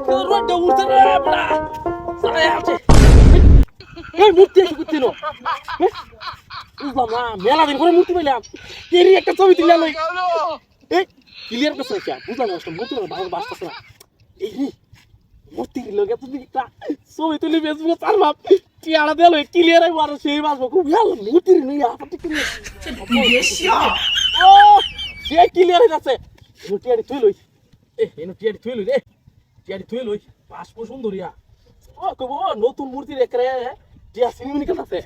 রোডটা উঠছে রে বড়া সারা আছে এই মূর্তি এসে কুত্তিল বুঝলাম না মেলা দিন করে মূর্তি পাইলাম এরই একটা ছবি তুলে লই এই ক্লিয়ার করছ না বুঝলাম না মূর্তি ভালো বাসতেছ না এই মূর্তি লগে তুমি একটা ছবি তুলি ফেসবুকে ছাড়বাম টিয়াড়া দেলো ক্লিয়ার আই মারো সেই বাসবো খুব ভালো মূর্তি নেই আপনি ক্লিয়ার ও সে ক্লিয়ার হয়ে যাচ্ছে টিয়াড়ি তুই লই এনো টিয়াড়ি তুই লই রে টিয়াড়ি তুই লই বাসবো সুন্দরিয়া ও কব নতুন মূর্তি রেখে টিয়া সিনেমিনি কাছে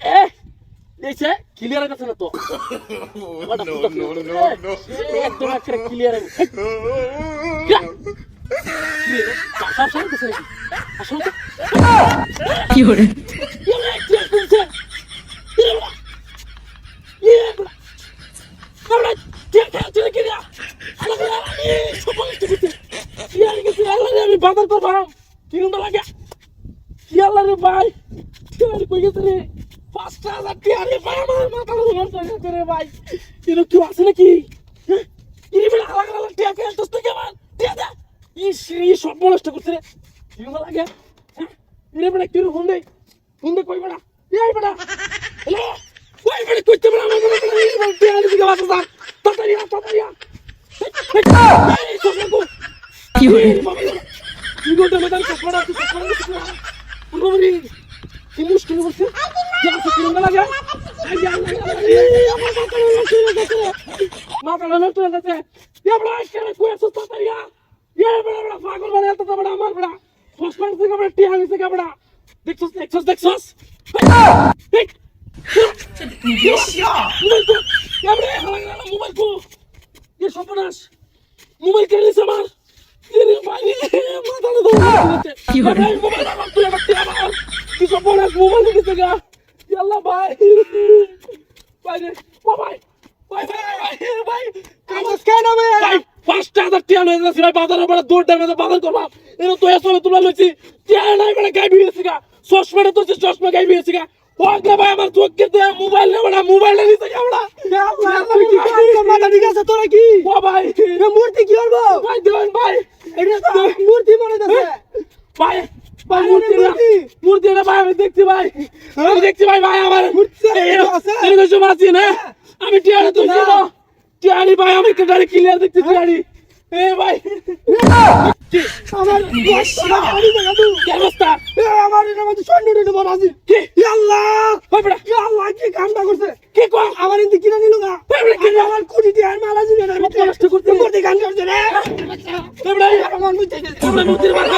এ এইছে ক্লিয়ার হয়ে যাচ্ছে না তো একদম একটা ক্লিয়ার কি করে আমি বাজার করবাম কিরম লাগে কি আল্লাহ রে ভাই কই গেছে রে ৫,০০০ টাকা রে ভাই আমার মাথা নষ্ট রে ভাই এর কি আছে নাকি ইনি বলে আলাদা আলাদা টাকা ফেলতছ থেকে আমার টাকা এই সব নষ্ট করছে রে কিরম লাগে ইনি বলে কি হুন্ডে কই বড়া এই বড়া হ্যালো ওই বড়া কইতে বড়া আমার টাকা দিকে বাসা স্যার তাড়াতাড়ি কি করে 이거도 매달 젓가락 우리 김무시키는 거지? 야, 그런 거 나게? মাথাটা নষ্ট হয়ে গেছে এবড়া কেন কইছস তাড়াতাড়িয়া এবড়া পাগল বানায় তো বড় আমার বড় ফসফান থেকে বড় টিয়া নিছে বড় দেখছস দেখ এবড়া হালা মোবাইল কো এ সর্বনাশ মোবাইল কেন নিছে আমার এরে ভাই মাথাটা ধরে কি করে মোবাইল আমার তুই আমার টিয়া আমার কি সর্বনাশ মোবাইল নিছে গা আল্লাহ ভাই ভাই রে ভাই কামস কেন ভাই ৫,০০০ টাকা লয়ে যাচ্ছি ভাই বাজারে বড় দৌড়টার মধ্যে বাজার করবা এর তো এসবে তুলা লইছি টাকা নাই বড় গাই বিয়েছি গা চশমাটা তো চশমা গাই বিয়েছি গা ওকে ভাই আমার চোখে দে মোবাইল নে বড় মোবাইল নিছে গা বড় মাথা ঠিক আছে তোরা কি ও ভাই মূর্তি কি করব ভাই দেন ভাই এটা তো মূর্তি মনে যাচ্ছে ভাই ভাই মূর্তি না ভাই আমি দেখছি ভাই ভাই আমার মূর্তি এই তো মাছি না আমি টিয়াড়ি তো ছিল টিয়াড়ি ভাই আমি কেটারে ক্লিয়ার দেখতে টিয়াড়ি এ ভাই আমার গাড়ি দেখা তুই কি অবস্থা আমার এর মধ্যে সন্ডুরি বড় আছে কি আল্লাহ ওই বড় ইয়া আল্লাহ কি কামটা করছে কি কো আমার ইন্দি কিনা নিল না কি আমার কোটি দিয়ে আর মালা দিবে না মত নষ্ট করতে করতে গান করছে রে এ বড় আমার মুতে গেছে আমার মুতির মাথা